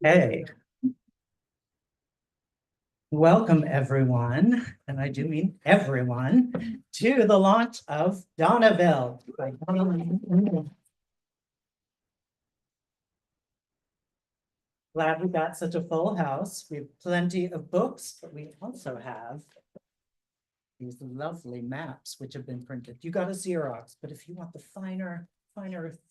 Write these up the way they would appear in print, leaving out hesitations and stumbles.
Hey, welcome everyone, and I do mean everyone, to the launch of Donnaville. Glad we got such a full house. We have plenty of books, but we also have these lovely maps which have been printed. You got a Xerox, but if you want the finer,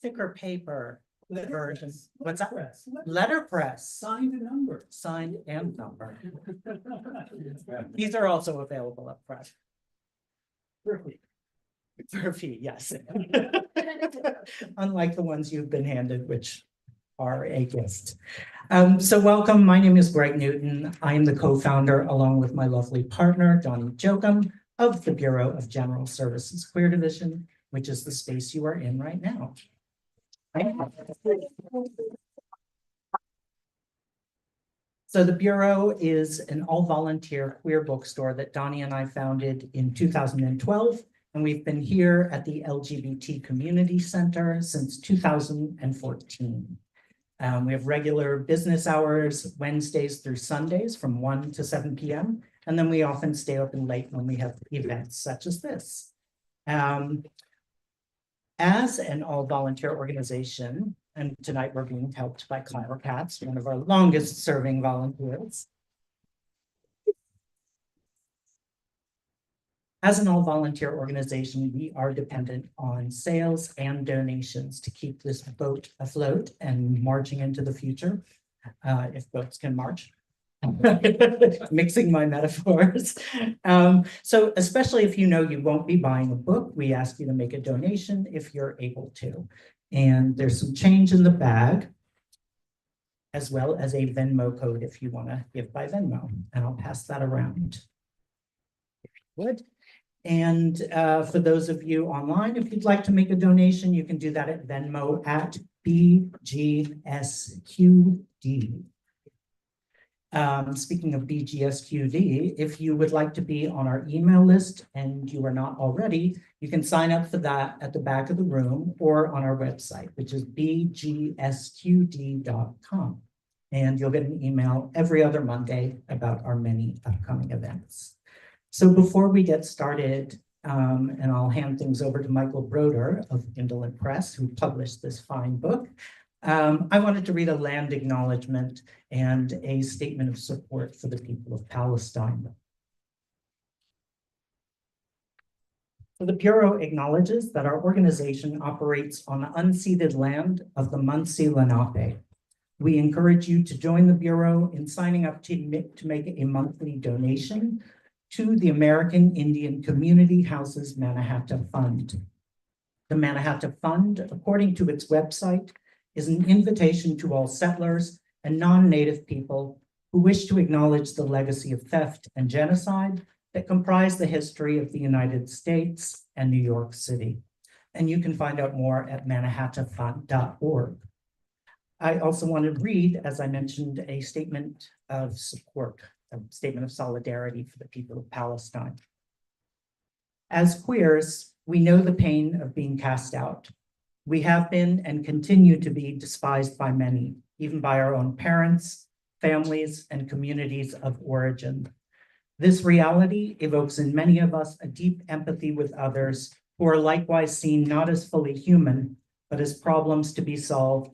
thicker paper version, what's that? Letterpress. Signed and numbered. Signed and numbered. These are also available up front. Perfect. For a fee, yes. Unlike the ones you've been handed, which are a gift. So welcome, my name is Greg Newton. I am the co-founder, along with my lovely partner, Donna Jokum, of the Bureau of General Services Queer Division, which is the space you are in right now. So the Bureau is an all-volunteer queer bookstore that Donnie and I founded in 2012, and we've been here at the LGBT Community Center since 2014. We have regular business hours, Wednesdays through Sundays from 1 to 7 p.m. And then we often stay open late when we have events such as this. As an all-volunteer organization, and tonight we're being helped by Clara Katz, one of our longest serving volunteers. As an all-volunteer organization, we are dependent on sales and donations to keep this boat afloat and marching into the future, if boats can march. Mixing my metaphors. So especially if you know you won't be buying a book, we ask you to make a donation if you're able to. And there's some change in the bag, as well as a Venmo code if you want to give by Venmo. And I'll pass that around. If you would. And for those of you online, if you'd like to make a donation, you can do that at Venmo at BGSQD. Speaking of BGSQD, if you would like to be on our email list and you are not already, you can sign up for that at the back of the room or on our website, which is bgsqd.com. And you'll get an email every other Monday about our many upcoming events. So before we get started, and I'll hand things over to Michael Broder of Indolent Press, who published this fine book, I wanted to read a land acknowledgement and a statement of support for the people of Palestine. So the Bureau acknowledges that our organization operates on unceded land of the Munsee Lenape. We encourage you to join the Bureau in signing up to make a monthly donation to the American Indian Community Houses Mannahatta Fund. The Mannahatta Fund, according to its website, is an invitation to all settlers and non-native people who wish to acknowledge the legacy of theft and genocide that comprise the history of the United States and New York City. And you can find out more at mannahattafund.org. I also want to read, as I mentioned, a statement of support, a statement of solidarity for the people of Palestine. As queers, we know the pain of being cast out. We have been and continue to be despised by many, even by our own parents, families, and communities of origin. This reality evokes in many of us a deep empathy with others who are likewise seen not as fully human, but as problems to be solved,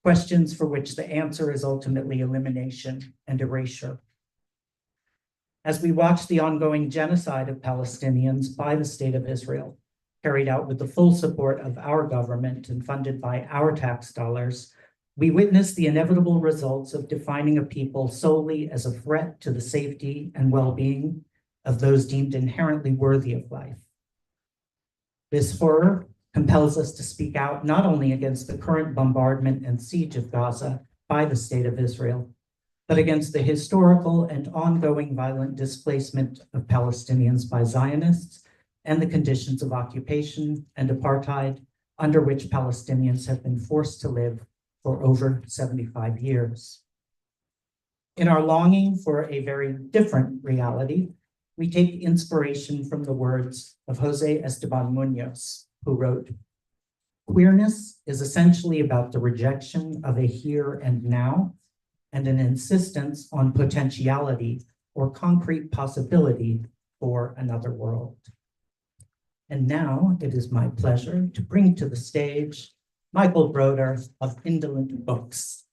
questions for which the answer is ultimately elimination and erasure. As we watch the ongoing genocide of Palestinians by the State of Israel, carried out with the full support of our government and funded by our tax dollars, we witness the inevitable results of defining a people solely as a threat to the safety and well-being of those deemed inherently worthy of life. This horror compels us to speak out not only against the current bombardment and siege of Gaza by the State of Israel, but against the historical and ongoing violent displacement of Palestinians by Zionists and the conditions of occupation and apartheid under which Palestinians have been forced to live for over 75 years. In our longing for a very different reality, We take inspiration from the words of Jose Esteban Munoz, who wrote, "Queerness is essentially about the rejection of a here and now and an insistence on potentiality or concrete possibility for another world." And now it is my pleasure to bring to the stage Michael Broder of Indolent Books.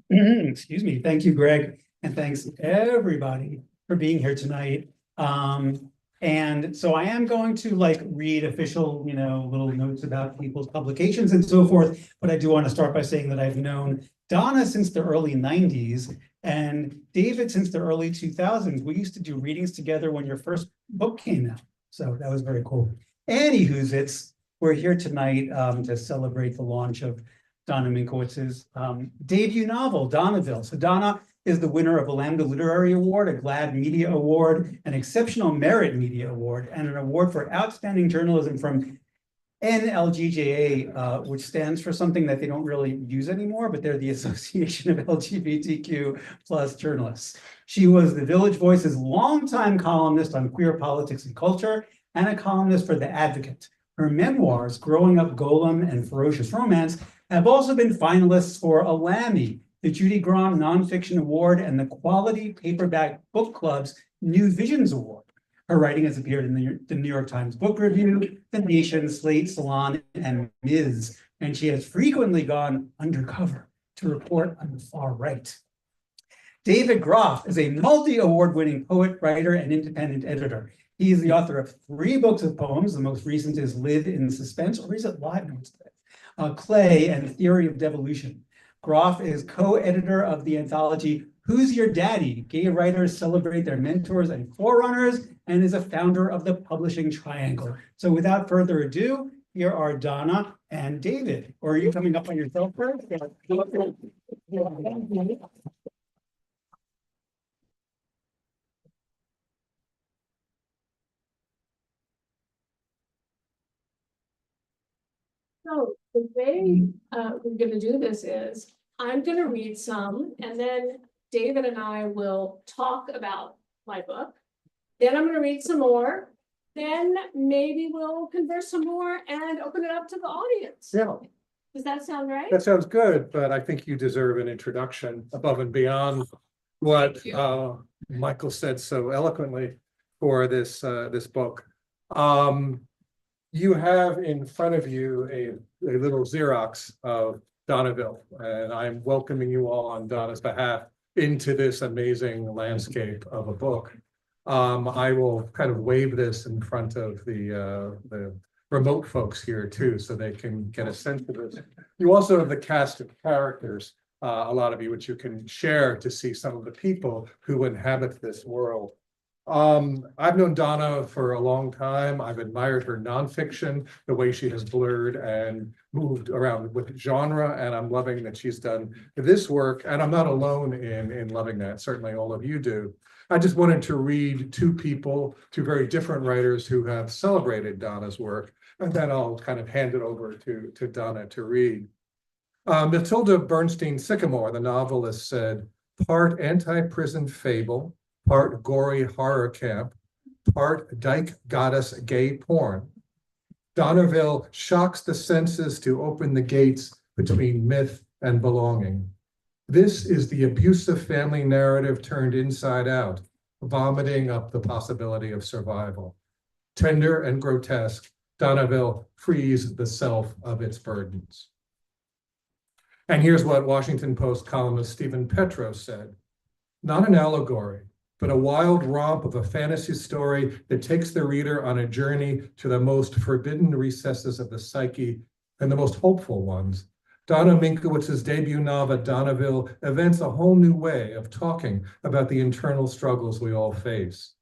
Excuse me. Thank you, Greg. And thanks everybody for being here tonight. And so I am going to read official, little notes about people's publications and so forth. But I do want to start by saying that I've known Donna since the early 90s and David since the early 2000s. We used to do readings together when your first book came out. So that was very cool. Anywho's, we're here tonight to celebrate the launch of Donna Minkowitz's debut novel, Donnaville. So Donna is the winner of a Lambda Literary Award, a GLAAD Media Award, an Exceptional Merit Media Award, and an award for outstanding journalism from NLGJA, which stands for something that they don't really use anymore, but they're the Association of LGBTQ plus journalists. She was the Village Voice's longtime columnist on queer politics and culture and a columnist for The Advocate. Her memoirs, Growing Up Golem and Ferocious Romance, have also been finalists for a Lammy, the Judy Grahn Nonfiction Award, and the Quality Paperback Book Club's New Visions Award. Her writing has appeared in the New York Times Book Review, The Nation, Slate, Salon, and Ms. And she has frequently gone undercover to report on the far right. David Groff is a multi-award-winning poet, writer, and independent editor. He is the author of 3 books of poems. The most recent is Live in Suspense, or is it Live? No, it's Clay and Theory of Devolution. Groff is co-editor of the anthology Who's Your Daddy? Gay writers celebrate their mentors and forerunners, and is a founder of the Publishing Triangle. So without further ado, here are Donna and David. Or are you coming up on yourself first? So the way we're going to do this is I'm going to read some, and then David and I will talk about my book. Then I'm going to read some more. Then maybe we'll converse some more and open it up to the audience. Yeah, Does that sound right? that sounds good, but I think you deserve an introduction above and beyond what Michael said so eloquently for this this book. You have in front of you a little Xerox of Donnaville, and I'm welcoming you all on Donna's behalf into this amazing landscape of a book. I will kind of wave this in front of the remote folks here too, so they can get a sense of this. You also have the cast of characters, a lot of you, which you can share to see some of the people who inhabit this world. I've known Donna for a long time. I've admired her nonfiction, the way she has blurred and moved around with genre, and I'm loving that she's done this work, and I'm not alone in loving that. Certainly all of you do. I just wanted to read 2 people, 2 very different writers who have celebrated Donna's work, and then I'll kind of hand it over to Donna to read. Matilda Bernstein Sycamore, the novelist, said, part anti-prison fable, part gory horror camp, part dyke goddess gay porn. Donnaville shocks the senses to open the gates between myth and belonging. This is the abusive family narrative turned inside out, vomiting up the possibility of survival. Tender and grotesque, Donnaville frees the self of its burdens. And here's what Washington Post columnist Stephen Petros said. Not an allegory, but a wild romp of a fantasy story that takes the reader on a journey to the most forbidden recesses of the psyche and the most hopeful ones. Donna Minkowitz's debut novel, Donnaville, events a whole new way of talking about the internal struggles we all face.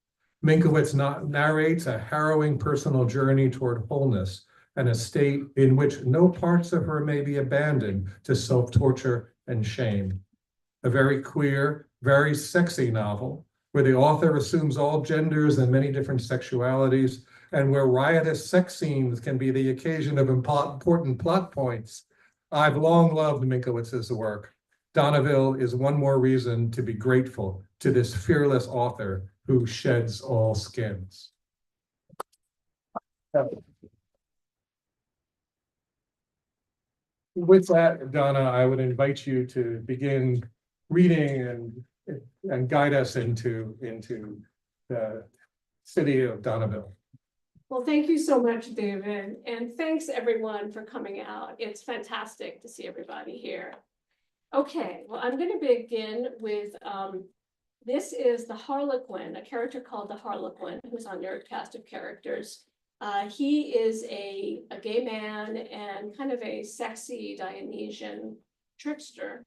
Minkowitz narrates a harrowing personal journey toward wholeness and a state in which no parts of her may be abandoned to self-torture and shame. A very queer, very sexy novel, where the author assumes all genders and many different sexualities, and where riotous sex scenes can be the occasion of important plot points. I've long loved Minkowitz's work. Donnaville is one more reason to be grateful to this fearless author who sheds all skins. With that, Donna, I would invite you to begin reading and guide us into the city of Donnaville. Well, thank you so much, David, and thanks everyone for coming out. It's fantastic to see everybody here. Okay, well, I'm going to begin with, this is the Harlequin, a character called the Harlequin, who's on your cast of characters. He is a gay man and kind of a sexy Dionysian trickster.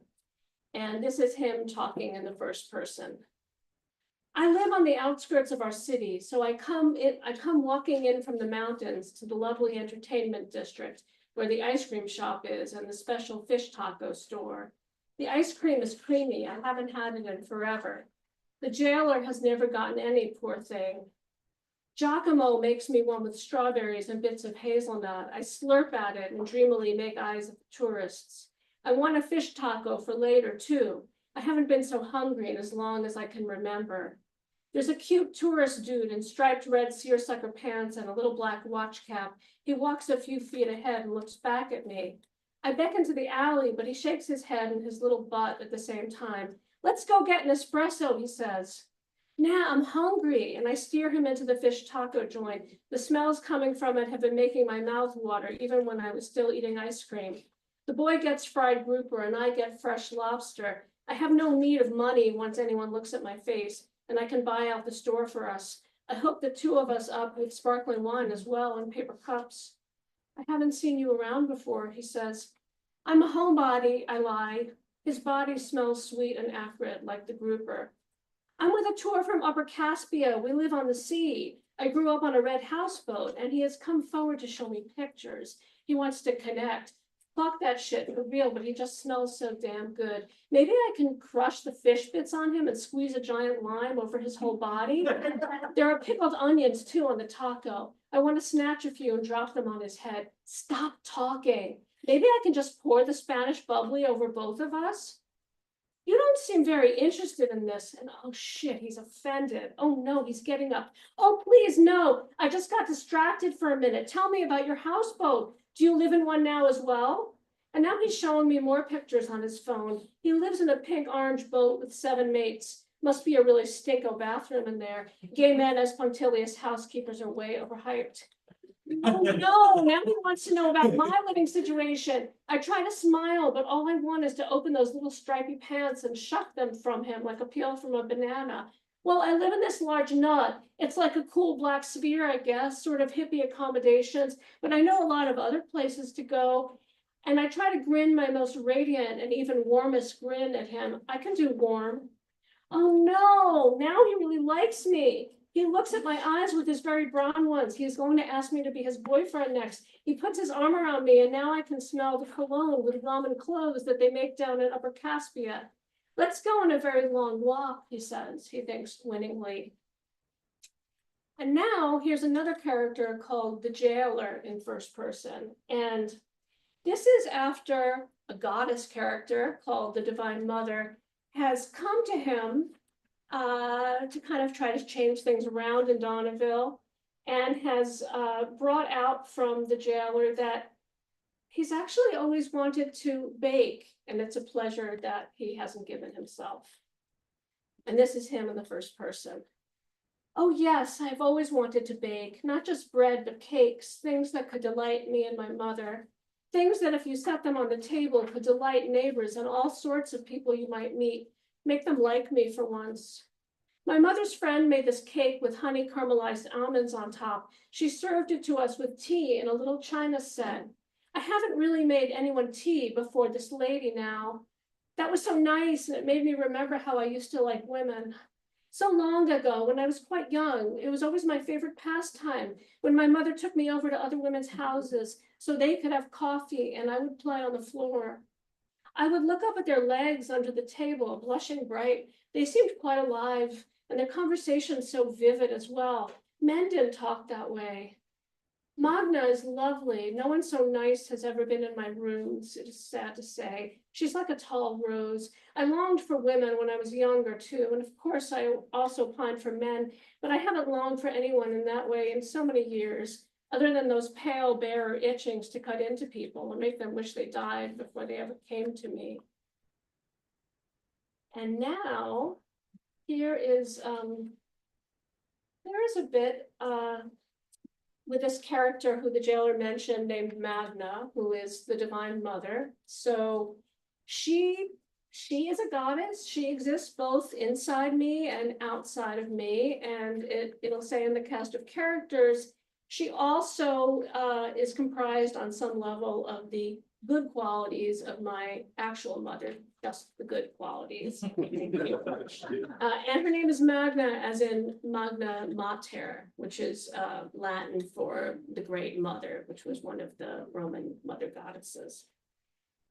And this is him talking in the first person. I live on the outskirts of our city, so I come walking in from the mountains to the lovely entertainment district where the ice cream shop is and the special fish taco store. The ice cream is creamy. I haven't had it in forever. The jailer has never gotten any, poor thing. Giacomo makes me one with strawberries and bits of hazelnut. I slurp at it and dreamily make eyes at the tourists. I want a fish taco for later, too. I haven't been so hungry in as long as I can remember. There's a cute tourist dude in striped red seersucker pants and a little black watch cap. He walks a few feet ahead and looks back at me. I beckon to the alley, but he shakes his head and his little butt at the same time. Let's go get an espresso, he says. Nah, I'm hungry, and I steer him into the fish taco joint. The smells coming from it have been making my mouth water, even when I was still eating ice cream. The boy gets fried grouper, and I get fresh lobster. I have no need of money once anyone looks at my face, and I can buy out the store for us. I hook the two of us up with sparkling wine as well in paper cups. I haven't seen you around before, he says. I'm a homebody, I lie. His body smells sweet and acrid like the grouper. I'm with a tour from Upper Caspia. We live on the sea. I grew up on a red houseboat, and he has come forward to show me pictures. He wants to connect. Fuck that shit for real, but he just smells so damn good. Maybe I can crush the fish bits on him and squeeze a giant lime over his whole body. There are pickled onions, too, on the taco. I want to snatch a few and drop them on his head. Stop talking. Maybe I can just pour the Spanish bubbly over both of us? You don't seem very interested in this. And oh shit, he's offended. Oh no, he's getting up. Oh, please, no. I just got distracted for a minute. Tell me about your houseboat. Do you live in one now as well? And now he's showing me more pictures on his phone. He lives in a pink-orange boat with 7 mates. Must be a really stinko bathroom in there. Gay men as punctilious housekeepers are way overhyped. Oh no, now he wants to know about my living situation. I try to smile, but all I want is to open those little stripy pants and shuck them from him like a peel from a banana. Well, I live in this large nut. It's like a cool black sphere, I guess, sort of hippie accommodations, but I know a lot of other places to go. And I try to grin my most radiant and even warmest grin at him. I can do warm. Oh no, now he really likes me. He looks at my eyes with his very brown ones. He's going to ask me to be his boyfriend next. He puts his arm around me, and now I can smell the cologne with rum and cloves that they make down in Upper Caspia. Let's go on a very long walk, he says, he thinks winningly. And now here's another character called the jailer in first person. And this is after a goddess character called the Divine Mother has come to him to kind of try to change things around in Donnaville, and has brought out from the jailer that he's actually always wanted to bake, and it's a pleasure that he hasn't given himself. And this is him in the first person. Oh yes, I've always wanted to bake, not just bread, but cakes, things that could delight me and my mother, things that if you set them on the table could delight neighbors and all sorts of people you might meet, make them like me for once. My mother's friend made this cake with honey caramelized almonds on top. She served it to us with tea in a little china set. I haven't really made anyone tea before this lady now. That was so nice, and it made me remember how I used to like women. So long ago, when I was quite young, it was always my favorite pastime when my mother took me over to other women's houses so they could have coffee and I would play on the floor. I would look up at their legs under the table, blushing bright. They seemed quite alive, and their conversation so vivid as well. Men didn't talk that way. Magna is lovely. No one so nice has ever been in my rooms. It is sad to say. She's like a tall rose. I longed for women when I was younger too, and of course I also pined for men, but I haven't longed for anyone in that way in so many years, other than those pale, bare itchings to cut into people and make them wish they died before they ever came to me. And now, here is there is a bit with this character who the jailer mentioned named Magna, who is the Divine Mother. So she is a goddess. She exists both inside me and outside of me. And it'll say in the cast of characters, she also is comprised on some level of the good qualities of my actual mother, just the good qualities. And her name is Magna, as in Magna Mater, which is Latin for the Great Mother, which was one of the Roman mother goddesses.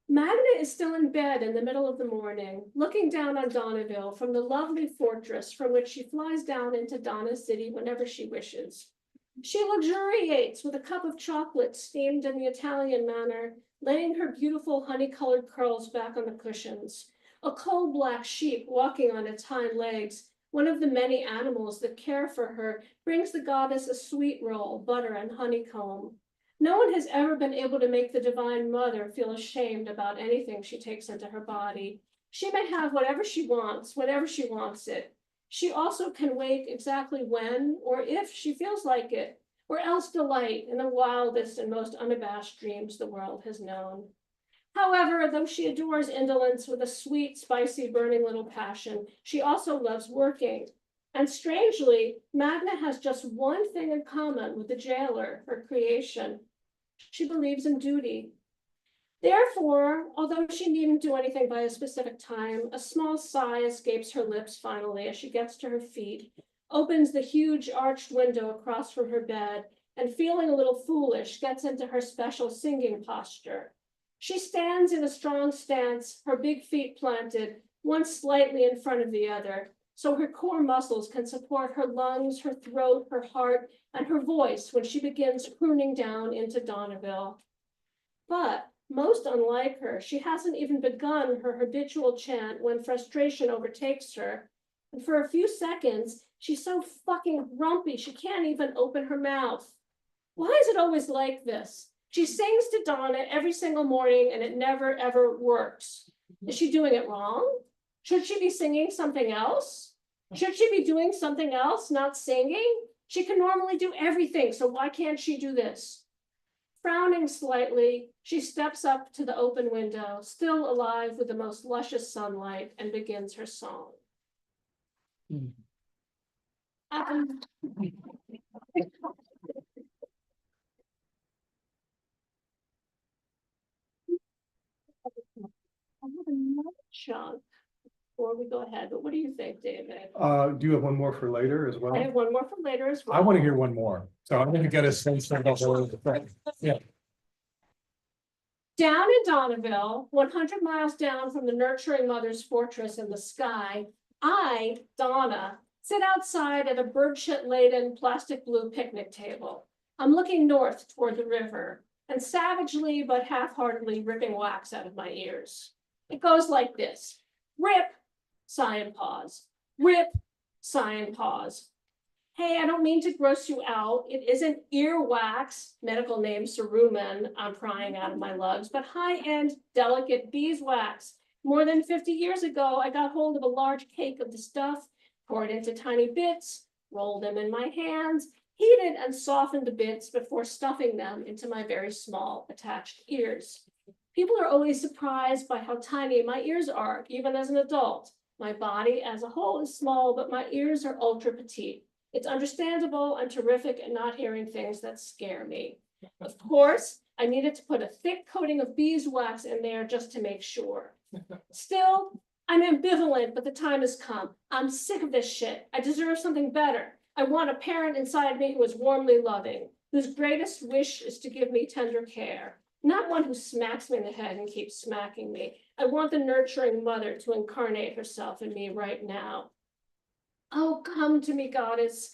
Magna is still in bed in the middle of the morning, looking down on Donnaville from the lovely fortress from which she flies down into Donna City whenever she wishes. She luxuriates with a cup of chocolate steamed in the Italian manner, laying her beautiful honey-colored curls back on the cushions. A coal-black sheep walking on its hind legs, one of the many animals that care for her, brings the goddess a sweet roll, butter, and honeycomb. No one has ever been able to make the Divine Mother feel ashamed about anything she takes into her body. She may have whatever she wants, whenever she wants it. She also can wake exactly when or if she feels like it, or else delight in the wildest and most unabashed dreams the world has known. However, though she adores indolence with a sweet, spicy, burning little passion, she also loves working. And strangely, Magna has just one thing in common with the jailer, her creation. She believes in duty. Therefore, although she needn't do anything by a specific time, a small sigh escapes her lips finally as she gets to her feet, opens the huge arched window across from her bed, and feeling a little foolish, gets into her special singing posture. She stands in a strong stance, her big feet planted, one slightly in front of the other, so her core muscles can support her lungs, her throat, her heart, and her voice when she begins crooning down into Donnaville. But most unlike her, she hasn't even begun her habitual chant when frustration overtakes her. And for a few seconds, she's so fucking grumpy, she can't even open her mouth. Why is it always like this? She sings to Donna every single morning and it never ever works. Is she doing it wrong? Should she be singing something else? Should she be doing something else, not singing? She can normally do everything, so why can't she do this? Frowning slightly, she steps up to the open window, still alive with the most luscious sunlight, and begins her song. I have another chunk before we go ahead, but what do you think, David? Do you have one more for later as well? I have one more for later as well. I want to hear one more, so I'm gonna get a sense of the whole thing. Yeah. Down in Donnaville, 100 miles down from the nurturing mother's fortress in the sky, I, Donna, sit outside at a birdshit-laden plastic blue picnic table. I'm looking north toward the river and savagely but half-heartedly ripping wax out of my ears. It goes like this: rip, sigh and pause, rip, sigh and pause. Hey, I don't mean to gross you out. It isn't earwax, medical name cerumen, I'm prying out of my lugs, but high-end, delicate beeswax. More than 50 years ago, I got hold of a large cake of the stuff, poured into tiny bits, rolled them in my hands, heated and softened the bits before stuffing them into my very small attached ears. People are always surprised by how tiny my ears are, even as an adult. My body as a whole is small, but my ears are ultra petite. It's understandable I'm terrific at not hearing things that scare me. Of course, I needed to put a thick coating of beeswax in there just to make sure. Still, I'm ambivalent, but the time has come. I'm sick of this shit. I deserve something better. I want a parent inside me who is warmly loving, whose greatest wish is to give me tender care. Not one who smacks me in the head and keeps smacking me. I want the nurturing mother to incarnate herself in me right now. Oh, come to me, goddess.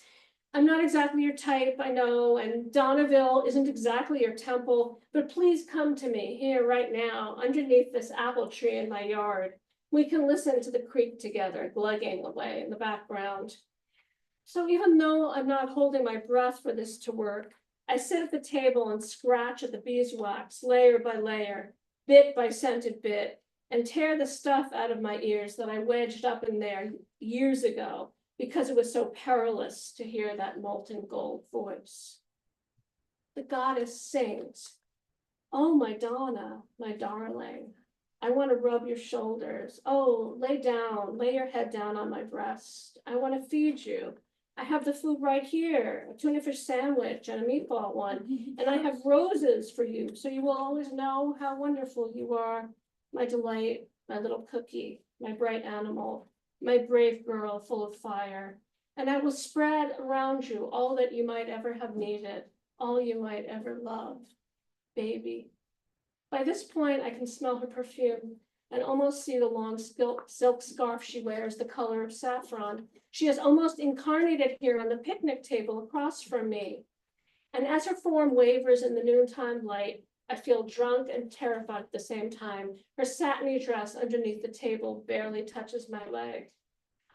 I'm not exactly your type, I know, and Donnaville isn't exactly your temple, but please come to me here right now, underneath this apple tree in my yard. We can listen to the creek together, glugging away in the background. So even though I'm not holding my breath for this to work, I sit at the table and scratch at the beeswax layer by layer, bit by scented bit, and tear the stuff out of my ears that I wedged up in there years ago because it was so perilous to hear that molten gold voice. The goddess sings, "Oh, my Donna, my darling, I want to rub your shoulders. Oh, lay down, lay your head down on my breast. I want to feed you. I have the food right here, a tuna fish sandwich and a meatball one, and I have roses for you, so you will always know how wonderful you are, my delight, my little cookie, my bright animal, my brave girl full of fire. And I will spread around you all that you might ever have needed, all you might ever love, baby." By this point, I can smell her perfume and almost see the long silk scarf she wears, the color of saffron. She is almost incarnated here on the picnic table across from me. And as her form wavers in the noontime light, I feel drunk and terrified at the same time. Her satiny dress underneath the table barely touches my leg.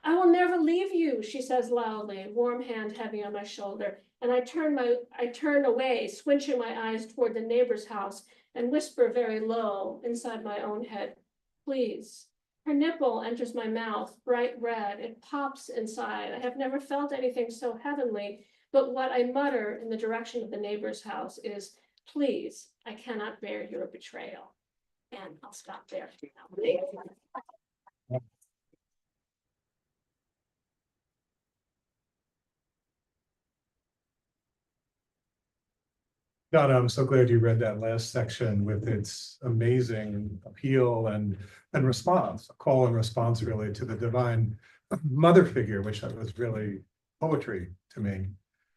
"I will never leave you," she says loudly, warm hand heavy on my shoulder. And I turn away, squinching my eyes toward the neighbor's house and whisper very low inside my own head, "Please." Her nipple enters my mouth, bright red. It pops inside. I have never felt anything so heavenly, but what I mutter in the direction of the neighbor's house is, "Please, I cannot bear your betrayal." And I'll stop there. Donna, I'm so glad you read that last section with its amazing appeal and response, call and response really to the divine mother figure, which was really poetry to me.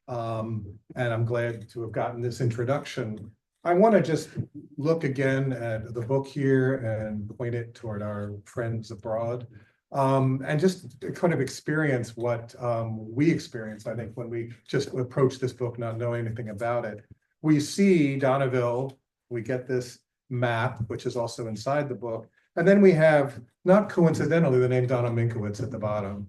And I'm glad to have gotten this introduction. I want to just look again at the book here and point it toward our friends abroad. And just kind of experience what we experience, I think, when we just approach this book not knowing anything about it. We see Donnaville, we get this map, which is also inside the book, and then we have, not coincidentally, the name Donna Minkowitz at the bottom.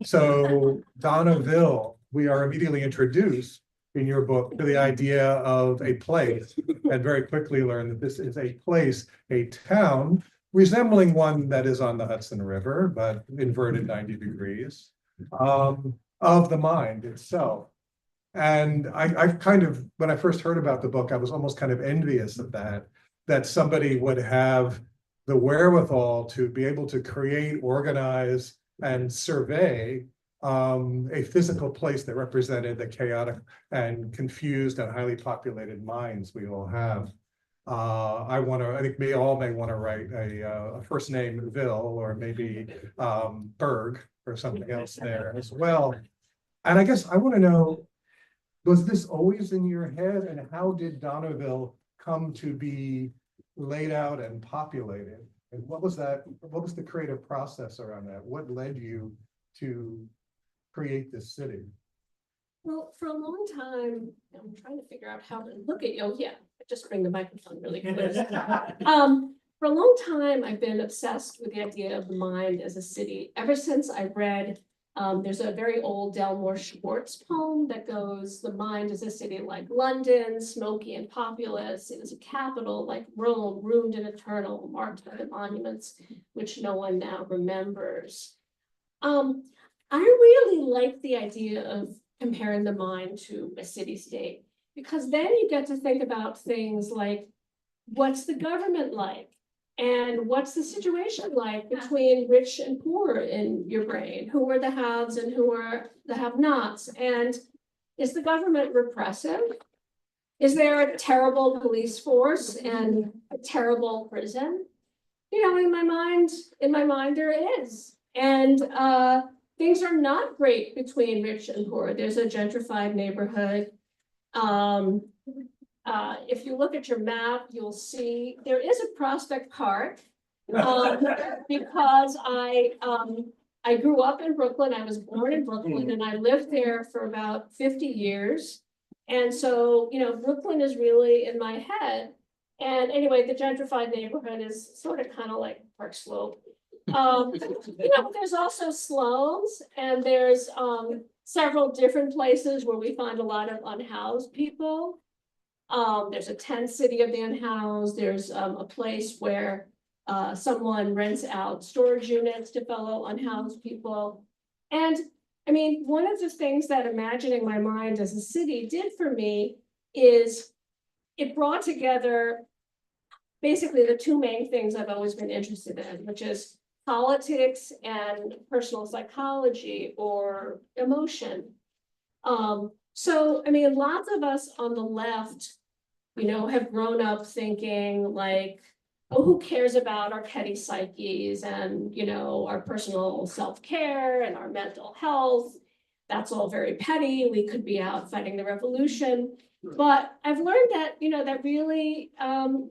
So Donnaville, we are immediately introduced in your book to the idea of a place, and very quickly learn that this is a place, a town, resembling one that is on the Hudson River, but inverted 90 degrees, of the mind itself. And I kind of, when I first heard about the book, I was almost kind of envious of that somebody would have the wherewithal to be able to create, organize, and survey a physical place that represented the chaotic and confused and highly populated minds we all have. I think we all may want to write a first name Ville, or maybe Berg or something else there as well. And I guess I want to know, was this always in your head, and how did Donnaville come to be laid out and populated? And what was the creative process around that? What led you to create this city? Well, for a long time, I'm trying to figure out how to look at you. Oh, yeah, just bring the microphone really close. For a long time, I've been obsessed with the idea of the mind as a city. Ever since I read, there's a very old Delmore Schwartz poem that goes, "The mind is a city like London, smoky and populous. It is a capital like Rome, ruined and eternal, marked by the monuments which no one now remembers." I really like the idea of comparing the mind to a city-state, because then you get to think about things like, what's the government like? And what's the situation like between rich and poor in your brain? Who are the haves and who are the have-nots? And is the government repressive? Is there a terrible police force and a terrible prison? You know, in my mind there is. And things are not great between rich and poor. There's a gentrified neighborhood. If you look at your map, you'll see there is a Prospect Park, because I I grew up in Brooklyn. I was born in Brooklyn and I lived there for about 50 years. And so, you know, Brooklyn is really in my head. And anyway, the gentrified neighborhood is sort of kind of like Park Slope. You know, but there's also slums and there's several different places where we find a lot of unhoused people. There's a tent city of the unhoused. There's a place where someone rents out storage units to fellow unhoused people. And I mean, one of the things that imagining my mind as a city did for me is it brought together basically the two main things I've always been interested in, which is politics and personal psychology or emotion. So, I mean, lots of us on the left, you know, have grown up thinking like, oh, who cares about our petty psyches and, you know, our personal self-care and our mental health. That's all very petty. We could be out fighting the revolution. But I've learned that, you know, that really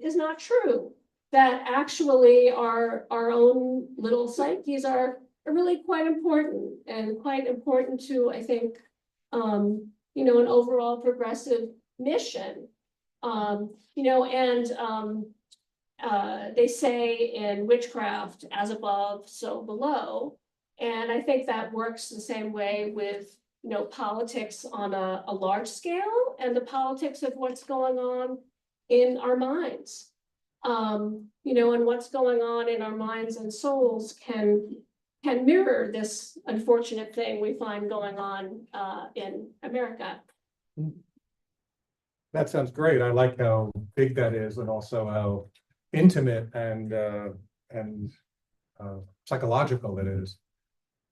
is not true. That actually our own little psyches are really quite important and quite important to, I think, you know, an overall progressive mission. You know, and they say in witchcraft, as above, so below. And I think that works the same way with, you know, politics on a large scale and the politics of what's going on in our minds. You know, and what's going on in our minds and souls can mirror this unfortunate thing we find going on in America. That sounds great. I like how big that is and also how intimate and psychological it is.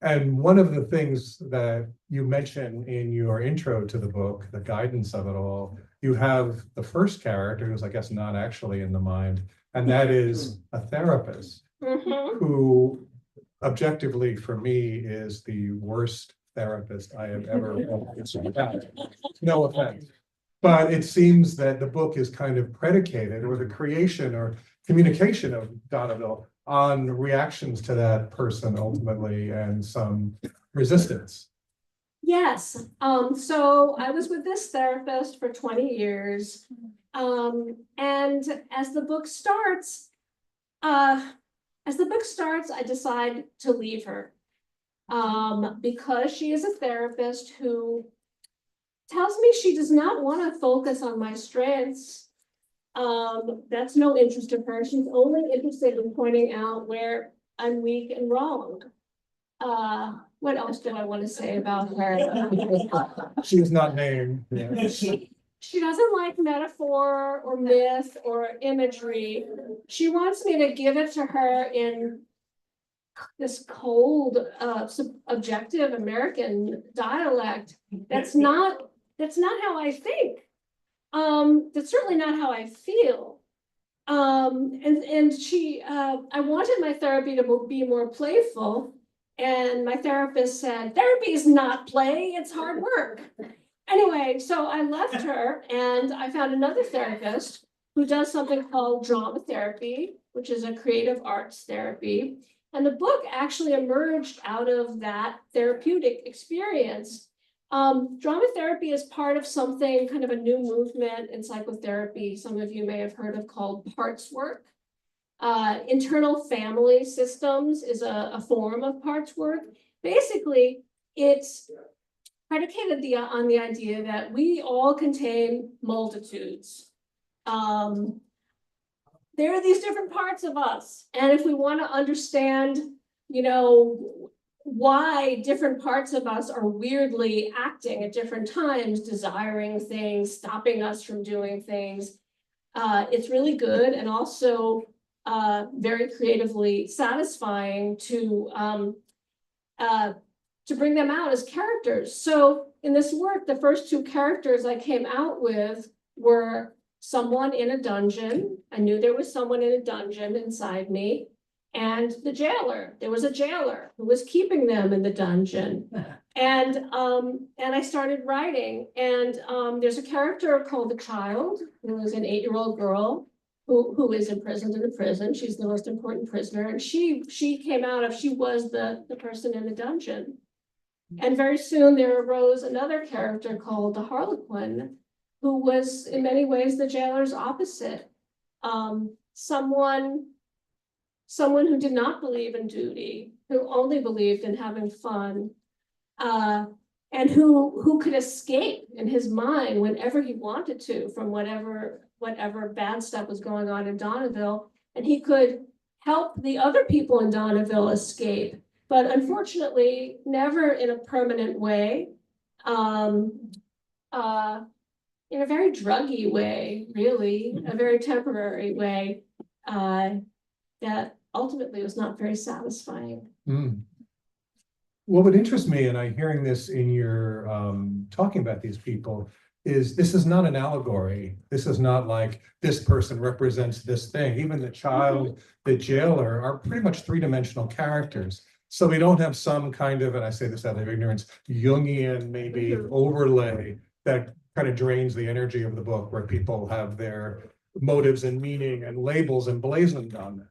And one of the things that you mention in your intro to the book, the guidance of it all, you have the first character who's, I guess, not actually in the mind, and that is a therapist who objectively for me is the worst therapist I have ever had. No offense. But it seems that the book is kind of predicated, or the creation or communication of Donnaville, on reactions to that person ultimately and some resistance. Yes, so I was with this therapist for 20 years. And as the book starts, I decide to leave her. Because she is a therapist who tells me she does not want to focus on my strengths. That's no interest of her. She's only interested in pointing out where I'm weak and wrong. What else do I want to say about her? She is not named. She doesn't like metaphor or myth or imagery. She wants me to give it to her in this cold, objective American dialect. That's not how I think. That's certainly not how I feel. And she, I wanted my therapy to be more playful. And my therapist said, therapy is not play, it's hard work. Anyway, so I left her and I found another therapist who does something called drama therapy, which is a creative arts therapy. And the book actually emerged out of that therapeutic experience. Drama therapy is part of something, kind of a new movement in psychotherapy, some of you may have heard of, called parts work. Internal family systems is a form of parts work. Basically, it's predicated on the idea that we all contain multitudes. There are these different parts of us, and if we want to understand, you know, why different parts of us are weirdly acting at different times, desiring things, stopping us from doing things, it's really good and also very creatively satisfying to bring them out as characters. So in this work, the first two characters I came out with were someone in a dungeon. I knew there was someone in a dungeon inside me, and the jailer. There was a jailer who was keeping them in the dungeon. And I started writing, and there's a character called the child, who is an 8-year-old girl. who is imprisoned in a prison. She's the most important prisoner, and she was the person in the dungeon. And very soon there arose another character called the Harlequin, who was in many ways the jailer's opposite. Someone who did not believe in duty, who only believed in having fun, and who could escape in his mind whenever he wanted to from whatever bad stuff was going on in Donnaville, and he could help the other people in Donnaville escape, but unfortunately never in a permanent way, in a very druggy way, really, a very temporary way, that ultimately was not very satisfying. Mm. What would interest me, and I'm hearing this in your talking about these people, is this is not an allegory. This is not like this person represents this thing. Even the child, the jailer are pretty much three-dimensional characters. So we don't have some kind of, and I say this out of ignorance, Jungian maybe overlay that kind of drains the energy of the book, where people have their motives and meaning and labels emblazoned on them.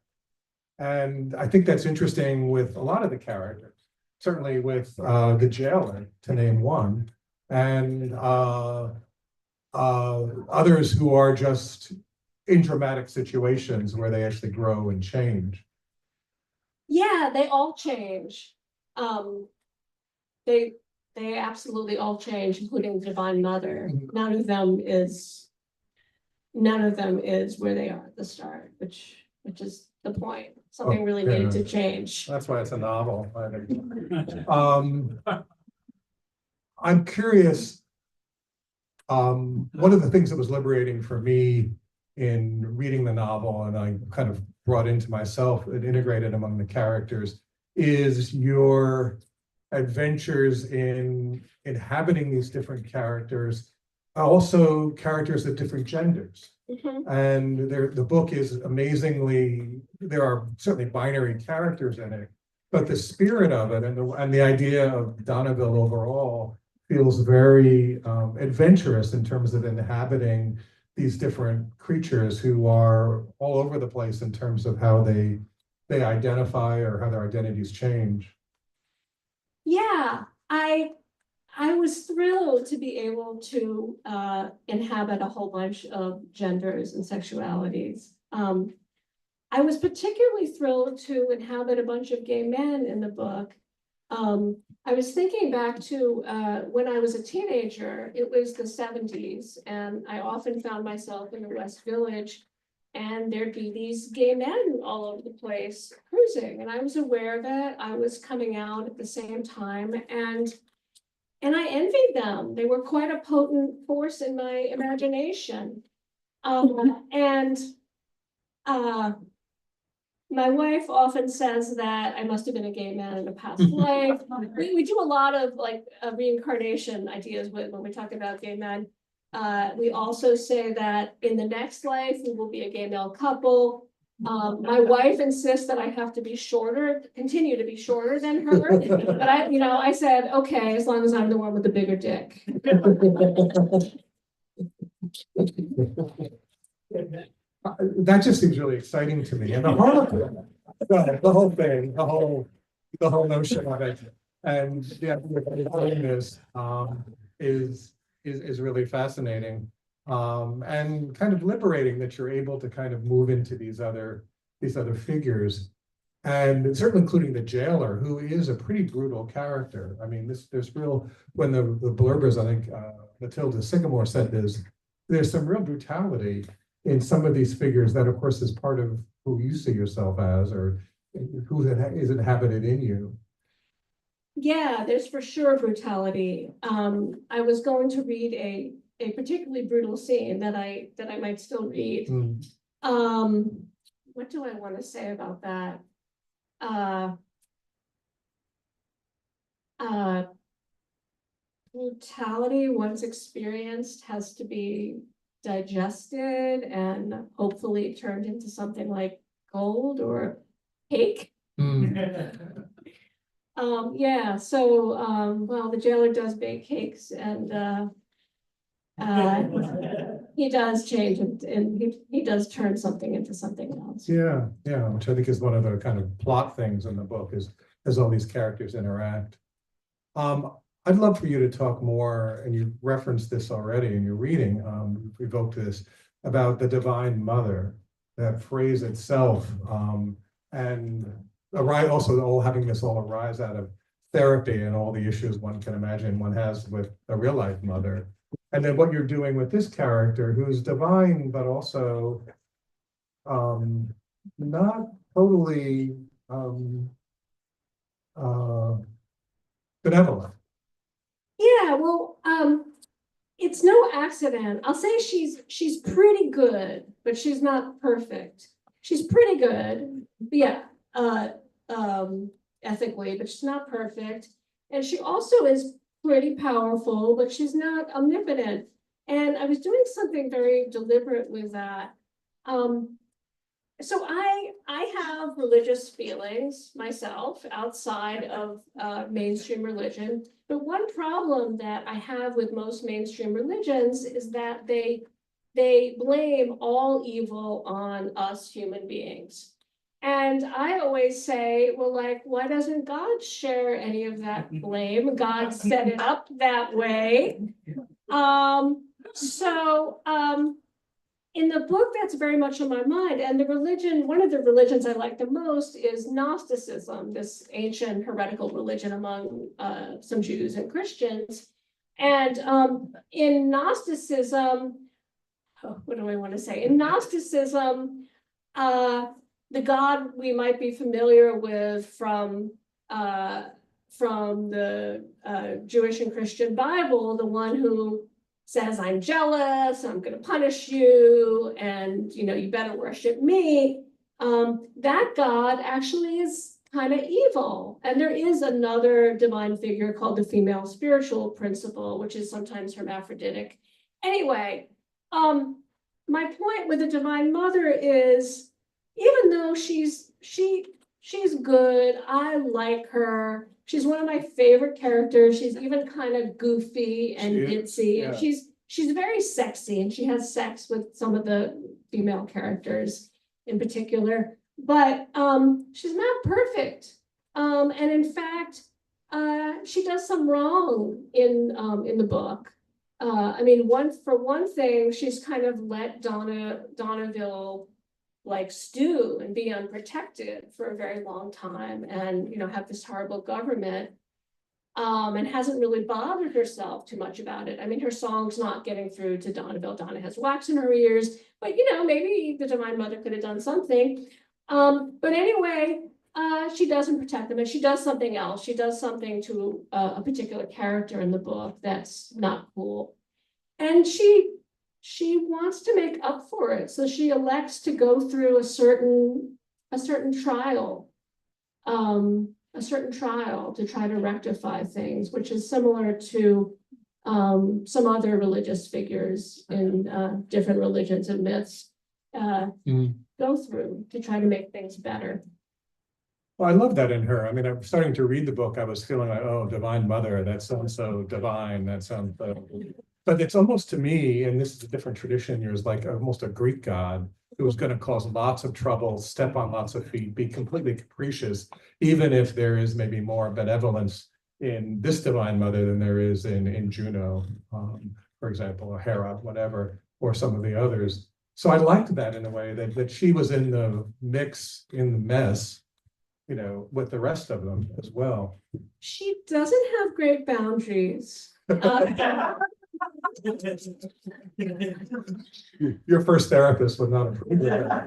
And I think that's interesting with a lot of the characters, certainly with the jailer, to name one, and others who are just in dramatic situations where they actually grow and change. Yeah, they all change. They absolutely all change, including the Divine Mother. None of them is where they are at the start, which is the point. Something really needed to change. That's why it's a novel. I think. I'm curious. One of the things that was liberating for me in reading the novel, and I kind of brought into myself and integrated among the characters, is your adventures in inhabiting these different characters, also characters of different genders. And the book is amazingly, there are certainly binary characters in it, but the spirit of it and the idea of Donnaville overall feels very adventurous in terms of inhabiting these different creatures who are all over the place in terms of how they identify or how their identities change. Yeah, I was thrilled to be able to inhabit a whole bunch of genders and sexualities. I was particularly thrilled to inhabit a bunch of gay men in the book. I was thinking back to when I was a teenager. It was the 70s, and I often found myself in the West Village, and there'd be these gay men all over the place cruising, and I was aware of it. I was coming out at the same time, and I envied them. They were quite a potent force in my imagination. My wife often says that I must have been a gay man in a past life. We do a lot of like reincarnation ideas when we talk about gay men. We also say that in the next life we will be a gay male couple. My wife insists that I have to be shorter, continue to be shorter than her. But I said, okay, as long as I'm the one with the bigger dick. That just seems really exciting to me. And the whole thing, the whole notion of it, and the idea of is really fascinating. And kind of liberating that you're able to kind of move into these other figures, and certainly including the jailer, who is a pretty brutal character. I mean, there's real, when the blurbers, I think Matilda Sycamore said there's some real brutality in some of these figures that, of course, is part of who you see yourself as, or who is inhabited in you. Yeah, there's for sure brutality. I was going to read a particularly brutal scene that I might still read. What do I want to say about that? Brutality once experienced has to be digested and hopefully turned into something like gold or cake. Yeah, so well, the jailer does bake cakes, and He does change it, and he does turn something into something else. Yeah, yeah, which I think is one of the kind of plot things in the book is as all these characters interact. I'd love for you to talk more, and you referenced this already in your reading, you've evoked this, about the Divine Mother, that phrase itself, and also all having this all arise out of therapy and all the issues one can imagine one has with a real life mother. And then what you're doing with this character who's divine, but also not totally benevolent. Yeah, well, it's no accident. I'll say she's pretty good, but she's not perfect. She's pretty good, yeah, ethically, but she's not perfect. And she also is pretty powerful, but she's not omnipotent. And I was doing something very deliberate with that. So I have religious feelings myself outside of mainstream religion. But one problem that I have with most mainstream religions is that they blame all evil on us human beings. And I always say, well, like, why doesn't God share any of that blame? God set it up that way. In the book, that's very much on my mind. And one of the religions I like the most is Gnosticism, this ancient heretical religion among some Jews and Christians. And in Gnosticism, what do I want to say? In Gnosticism, the God we might be familiar with from the Jewish and Christian Bible, the one who says, I'm jealous, I'm going to punish you, and you better worship me. That God actually is kind of evil. And there is another divine figure called the female spiritual principle, which is sometimes hermaphroditic. Anyway, my point with the Divine Mother is, even though she's good, I like her. She's one of my favorite characters. She's even kind of goofy and ditzy, and she's very sexy, and she has sex with some of the female characters in particular. But she's not perfect, and in fact, she does some wrong in the book. I mean, for one thing, she's kind of let Donnaville like stew and be unprotected for a very long time, and have this horrible government, and hasn't really bothered herself too much about it. I mean, her song's not getting through to Donnaville. Donna has wax in her ears, but maybe the Divine Mother could have done something. But anyway, she doesn't protect them, and she does something else. She does something to a particular character in the book that's not cool, and she wants to make up for it, so she elects to go through a certain trial, to try to rectify things, which is similar to some other religious figures in different religions and myths go through to try to make things better. Well, I love that in her. I mean, I'm starting to read the book. I was feeling like, oh, Divine Mother, that sounds so divine. That sounds but it's almost, to me, and this is a different tradition, yours, like almost a Greek god who was going to cause lots of trouble, step on lots of feet, be completely capricious, even if there is maybe more benevolence in this Divine Mother than there is in Juno, for example, or Hera, whatever, or some of the others. So I liked that in a way, that she was in the mix, in the mess, with the rest of them as well. She doesn't have great boundaries. Your first therapist would not approve of that.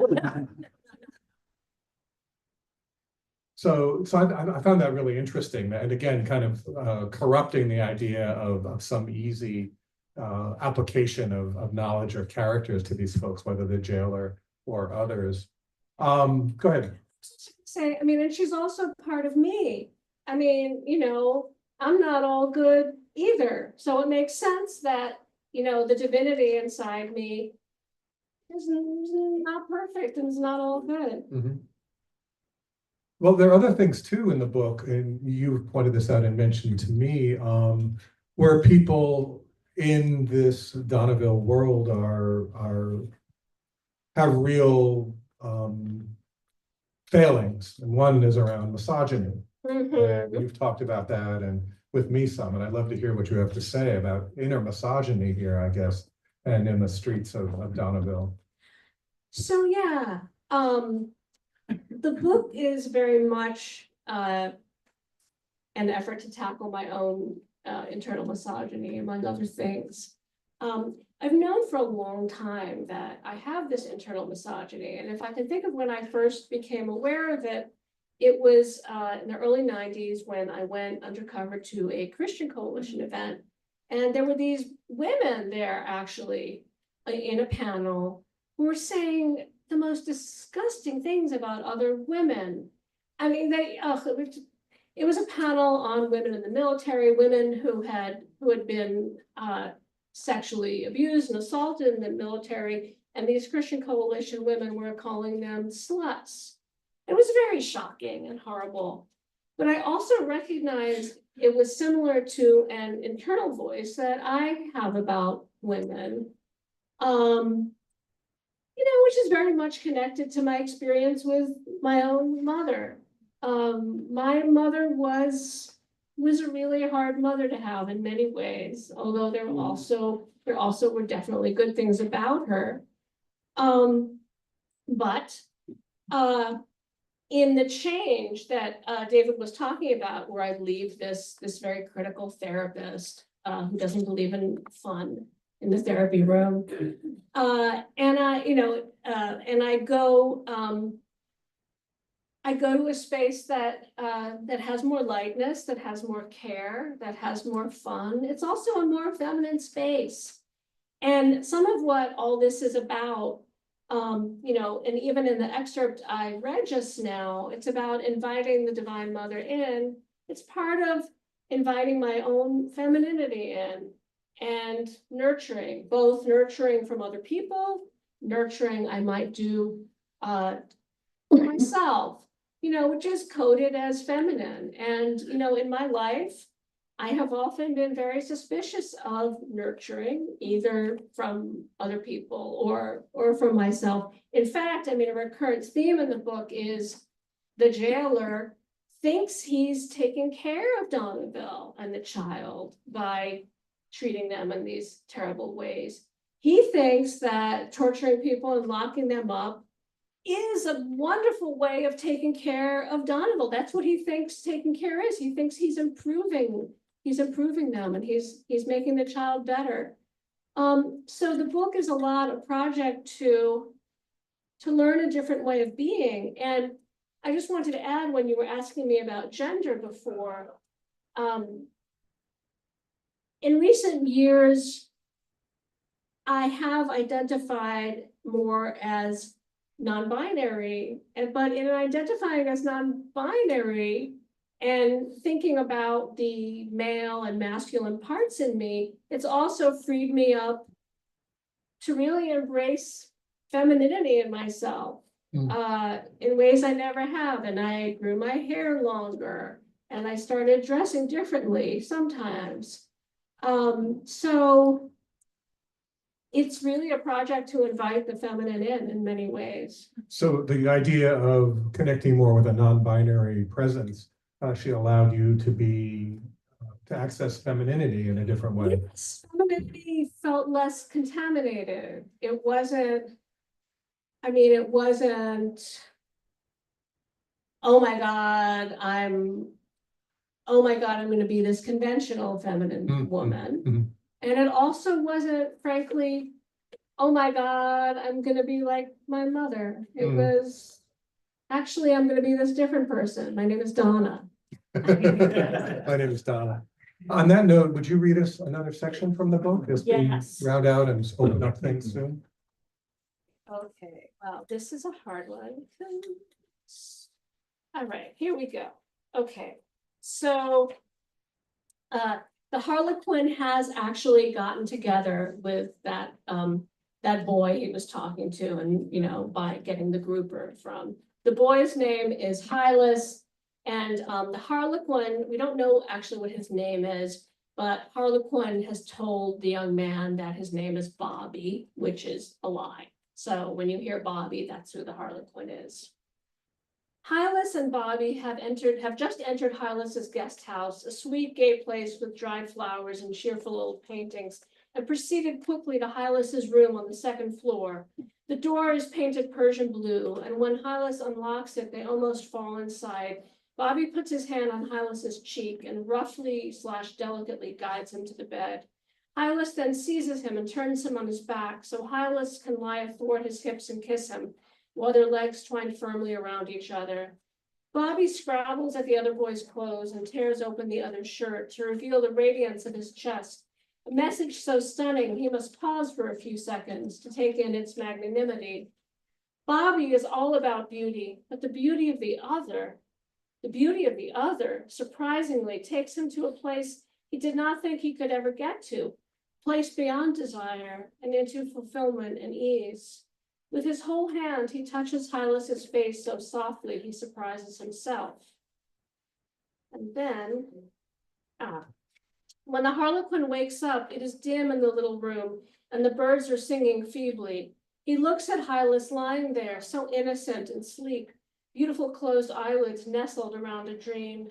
So I found that really interesting, and again, kind of corrupting the idea of some easy application of knowledge or characters to these folks, whether they're jailer or others. Go ahead. I mean, and she's also part of me. I mean, I'm not all good either. So it makes sense that, the divinity inside me is not perfect and is not all good. Mm-hmm. Well, there are other things too in the book, and you pointed this out and mentioned to me, where people in this Donnaville world have real failings, and one is around misogyny. And you've talked about that and with me some, and I'd love to hear what you have to say about inner misogyny here, I guess, and in the streets of Donnaville. So, yeah, the book is very much an effort to tackle my own internal misogyny, among other things. I've known for a long time that I have this internal misogyny, and if I can think of when I first became aware of it, it was in the early 90s when I went undercover to a Christian Coalition event, and there were these women there actually in a panel who were saying the most disgusting things about other women. I mean, it was a panel on women in the military, women who had been sexually abused and assaulted in the military, and these Christian Coalition women were calling them sluts. It was very shocking and horrible. But I also recognized it was similar to an internal voice that I have about women, which is very much connected to my experience with my own mother. My mother was a really hard mother to have in many ways, although there also were definitely good things about her. But in the change that David was talking about, where I leave this very critical therapist who doesn't believe in fun in the therapy room, and I go to a space that has more lightness, that has more care, that has more fun. It's also a more feminine space, and some of what all this is about. And even in the excerpt I read just now, it's about inviting the Divine Mother in. It's part of inviting my own femininity in and nurturing, both nurturing from other people, nurturing I might do myself, which is coded as feminine. And, in my life, I have often been very suspicious of nurturing, either from other people or from myself. In fact, a recurrent theme in the book is the jailer thinks he's taking care of Donnaville and the child by treating them in these terrible ways. He thinks that torturing people and locking them up is a wonderful way of taking care of Donnaville. That's what he thinks taking care is. He thinks he's improving them, and he's making the child better. So the book is a lot of project to learn a different way of being. And I just wanted to add, when you were asking me about gender before, in recent years, I have identified more as non-binary, but in identifying as non-binary and thinking about the male and masculine parts in me, it's also freed me up to really embrace femininity in myself in ways I never have. And I grew my hair longer, and I started dressing differently sometimes. So it's really a project to invite the feminine in many ways. So the idea of connecting more with a non-binary presence actually allowed you to access femininity in a different way. Yes, femininity felt less contaminated. It wasn't, oh my God, I'm going to be this conventional feminine woman. And it also wasn't, frankly, oh my God, I'm going to be like my mother. It was, actually, I'm going to be this different person. My name is Donna. My name is Donna. On that note, would you read us another section from the book as we round out and open up things soon? Okay, well, this is a hard one. All right, here we go. Okay, so the Harlequin has actually gotten together with that boy he was talking to, and by getting the grouper from. The boy's name is Hylas, and the Harlequin, we don't know actually what his name is, But Harlequin has told the young man that his name is Bobby, which is a lie. So when you hear Bobby, that's who the Harlequin is. Hylas and Bobby have just entered Hylas's guest house, a sweet gay place with dried flowers and cheerful old paintings, and proceeded quickly to Hylas's room on the second floor. The door is painted Persian blue, and when Hylas unlocks it, they almost fall inside. Bobby puts his hand on Hylas's cheek and roughly/delicately guides him to the bed. Hylas then seizes him and turns him on his back so Hylas can lie athwart his hips and kiss him, while their legs twine firmly around each other. Bobby scrabbles at the other boy's clothes and tears open the other's shirt to reveal the radiance of his chest, a message so stunning he must pause for a few seconds to take in its magnanimity. Bobby is all about beauty, but the beauty of the other, surprisingly takes him to a place he did not think he could ever get to, a place beyond desire and into fulfillment and ease. With his whole hand, he touches Hylas's face so softly he surprises himself. And then, when the Harlequin wakes up, it is dim in the little room, and the birds are singing feebly. He looks at Hylas lying there, so innocent and sleek, beautiful closed eyelids nestled around a dream.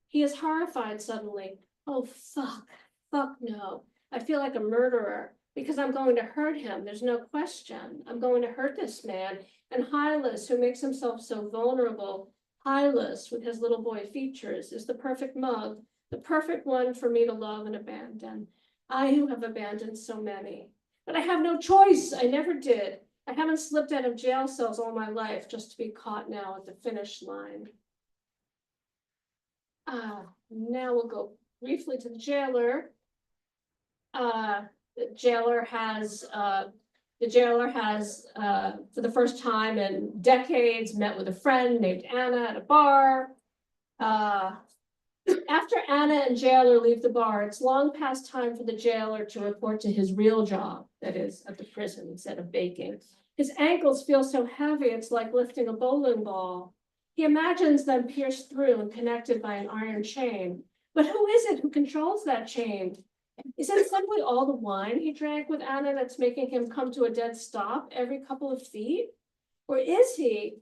He is horrified suddenly. Oh, fuck no. I feel like a murderer. Because I'm going to hurt him, there's no question. I'm going to hurt this man. And Hylas, who makes himself so vulnerable, Hylas, with his little boy features, is the perfect mug, the perfect one for me to love and abandon. I who have abandoned so many. But I have no choice, I never did. I haven't slipped out of jail cells all my life just to be caught now at the finish line. Now we'll go briefly to the jailer. The jailer has, for the first time in decades, met with a friend named Anna at a bar. After Anna and jailer leave the bar, it's long past time for the jailer to report to his real job, that is, at the prison instead of baking. His ankles feel so heavy, it's like lifting a bowling ball. He imagines them pierced through and connected by an iron chain. But who is it who controls that chain? Is it simply all the wine he drank with Anna that's making him come to a dead stop every couple of feet? Or is he,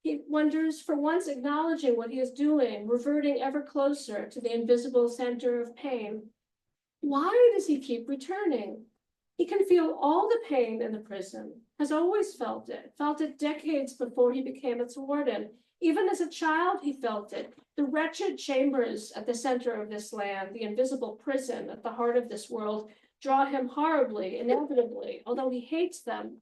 he wonders, for once acknowledging what he is doing, reverting ever closer to the invisible center of pain? Why does he keep returning? He can feel all the pain in the prison, has always felt it decades before he became its warden. Even as a child, he felt it. The wretched chambers at the center of this land, the invisible prison at the heart of this world, draw him horribly, inevitably, although he hates them,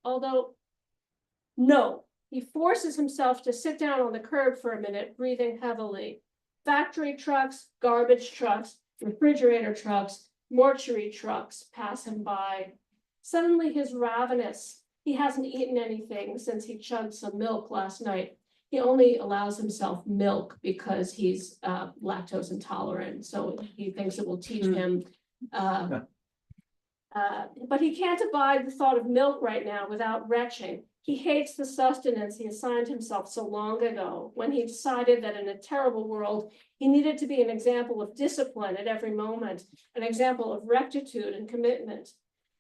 No, he forces himself to sit down on the curb for a minute, breathing heavily. Factory trucks, garbage trucks, refrigerator trucks, mortuary trucks pass him by. Suddenly he's ravenous. He hasn't eaten anything since he chugged some milk last night. He only allows himself milk because he's lactose intolerant, so he thinks it will teach him. But he can't abide the thought of milk right now without retching. He hates the sustenance he assigned himself so long ago, when he decided that in a terrible world, he needed to be an example of discipline at every moment, an example of rectitude and commitment.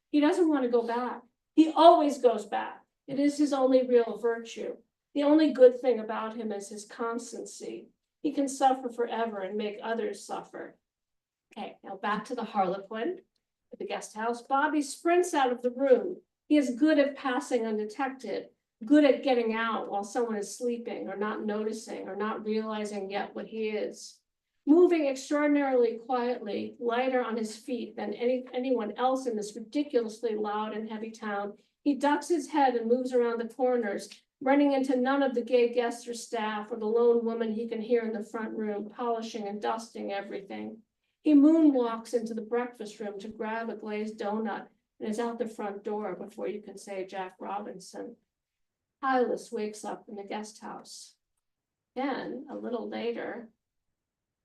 He doesn't want to go back. He always goes back. It is his only real virtue. The only good thing about him is his constancy. He can suffer forever and make others suffer. Okay, now back to the Harlequin at the guest house. Bobby sprints out of the room. He is good at passing undetected, good at getting out while someone is sleeping or not noticing or not realizing yet what he is. Moving extraordinarily quietly, lighter on his feet than anyone else in this ridiculously loud and heavy town, he ducks his head and moves around the corners, running into none of the gay guests or staff or the lone woman he can hear in the front room, polishing and dusting everything. He moonwalks into the breakfast room to grab a glazed donut and is out the front door before you can say Jack Robinson. Hylas wakes up in the guest house. Then, a little later,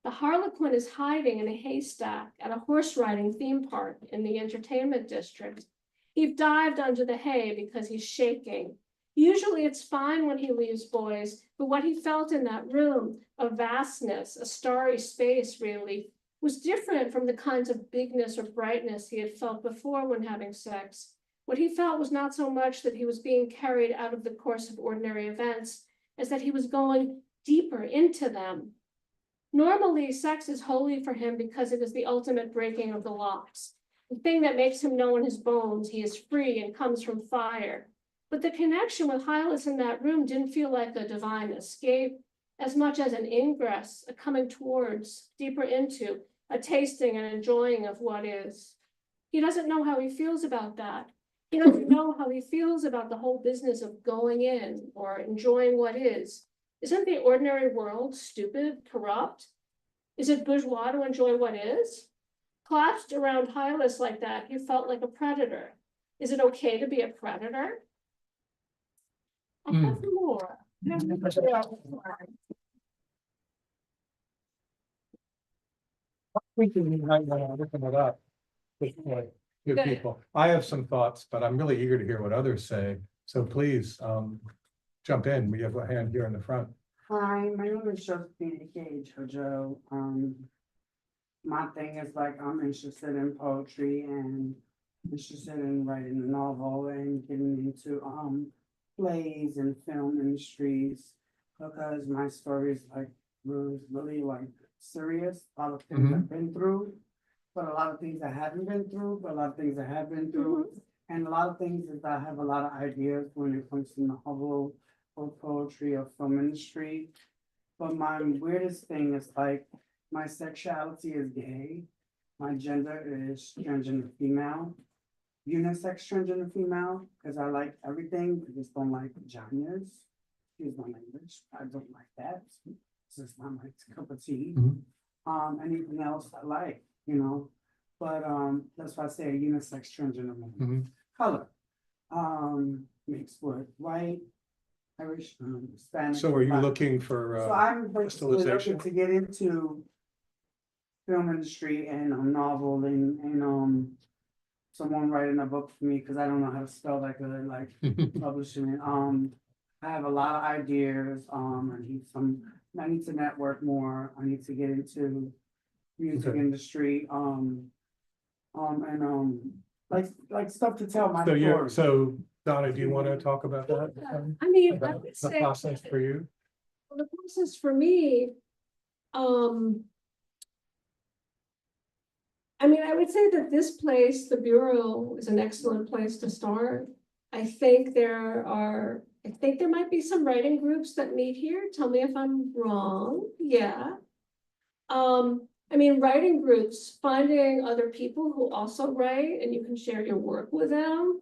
the Harlequin is hiding in a haystack at a horse riding theme park in the entertainment district. He dived under the hay because he's shaking. Usually it's fine when he leaves boys, but what he felt in that room, a vastness, a starry space really, was different from the kinds of bigness or brightness he had felt before when having sex. What he felt was not so much that he was being carried out of the course of ordinary events, as that he was going deeper into them. Normally, sex is holy for him because it is the ultimate breaking of the locks, the thing that makes him know in his bones he is free and comes from fire. But the connection with Hylas in that room didn't feel like a divine escape, as much as an ingress, a coming towards, deeper into, a tasting and enjoying of what is. He doesn't know how he feels about that. He doesn't know how he feels about the whole business of going in or enjoying what is. Isn't the ordinary world stupid, corrupt? Is it bourgeois to enjoy what is? Collapsed around Hylas like that, he felt like a predator. Is it okay to be a predator? I have more. We can looking it up. Good point. Good Good. people. I have some thoughts, but I'm really eager to hear what others say. So please, jump in. We have a hand here in the front. Hi, my name is Josephine Cage, Joe. My thing is like, I'm interested in poetry and interested in writing a novel and getting into, plays and film industries. Because my story is like, really like serious, a lot of things I've been through. But a lot of things I haven't been through, but a lot of things I have been through. And a lot of things is I have a lot of ideas when it comes to novel or poetry or film industry. But my weirdest thing is like, my sexuality is gay. My gender is transgender female. Unisex transgender female, because I like everything, I just don't like vaginas. Excuse my language, I don't like that. It's just not my cup of tea. Anything else I like, you know. But that's why I say a unisex transgender woman. Color. Mixed with white, Irish, Spanish. So are you Black. looking for So I'm basically crystallization? looking to get into film industry and novel and someone writing a book for me, because I don't know how to spell that good, like publishing it. I have a lot of ideas. I need to network more. I need to get into music Okay. industry. Like stuff to tell my So story. so Donna, do you want to talk about that? I mean, I About would the say process for you? the process for me, I mean, I would say that this place, the Bureau, is an excellent place to start. I think there might be some writing groups that meet here. Tell me if I'm wrong. Yeah. I mean, writing groups, finding other people who also write and you can share your work with them.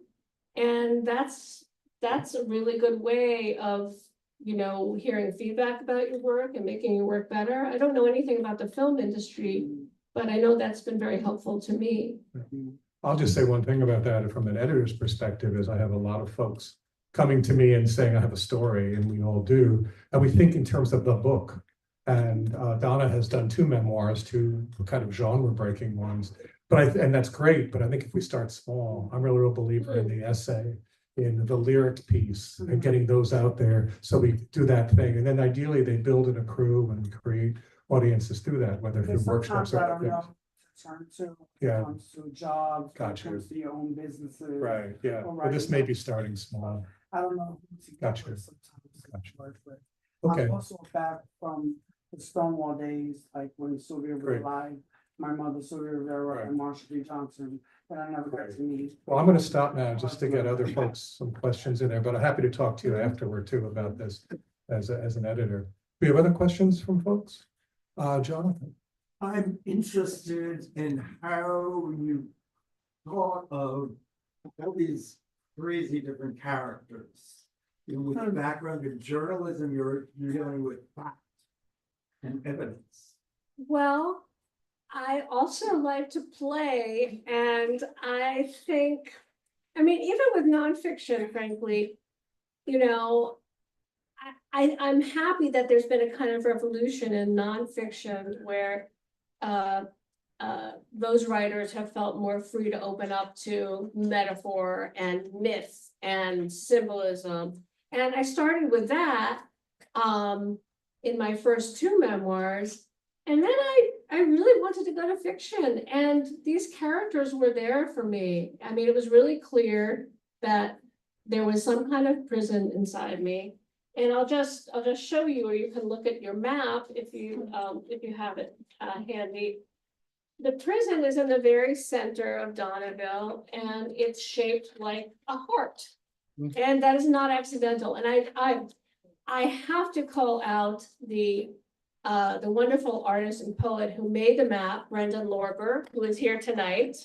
And that's a really good way of, you know, hearing feedback about your work and making your work better. I don't know anything about the film industry, but I know that's been very helpful to me. I'll just say one thing about that from an editor's perspective is I have a lot of folks coming to me and saying, I have a story, and we all do. And we think in terms of the book. And Donna has done 2 memoirs, 2 kind of genre-breaking ones. And that's great, but I think if we start small, I'm really a real believer in the essay, in the lyric piece, and getting those out there. So we do that thing. And then ideally they build in a crew and create audiences through that, whether through workshops or other things. Turn to, Yeah. it comes to jobs, Gotcha. it comes to your own businesses. Right, yeah. Or But this writing may be starting small. I don't know who to get Gotcha. with sometimes. Gotcha. Work with. Okay, I'm also back from the Stonewall days, like when Sylvia was Great. alive, my mother Sylvia Rivera Right. and Marshall B. Johnson, that I never got Right. to meet. well, I'm gonna stop now just to get other folks some questions in there, but I'm happy to talk to you afterward too about this as an editor. Do you have other questions from folks? Jonathan? I'm interested in how you thought of all these crazy different characters. You know, with a background in journalism, you're dealing with fact and evidence. Well, I also like to play, and I think, I mean, even with nonfiction, frankly, you know, I'm happy that there's been a kind of revolution in nonfiction where those writers have felt more free to open up to metaphor and myth and symbolism. And I started with that in my first 2 memoirs. And then I I really wanted to go to fiction, and these characters were there for me. I mean, it was really clear that there was some kind of prison inside me. And I'll just show you, or you can look at your map if you have it handy. The prison is in the very center of Donnaville, and it's shaped like a heart. And that is not accidental. And I have to call out the wonderful artist and poet who made the map, Brendan Lorber, who is here tonight.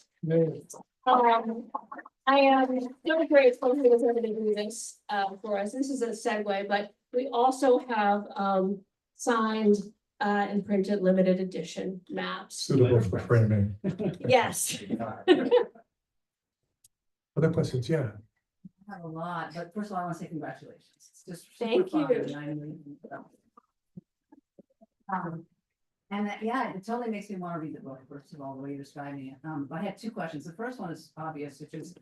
I am so grateful he was able to do this for us. This is a segue, but we also have signed and printed limited edition maps. Suitable for framing. Yes. Other questions? Yeah. I have a lot, but first of all, I want to say congratulations. It's just Thank super fun, you. and I really and that, yeah, it totally makes me want to read the book, first of all, the way you're describing it. I had two questions. The first one is obvious, which is,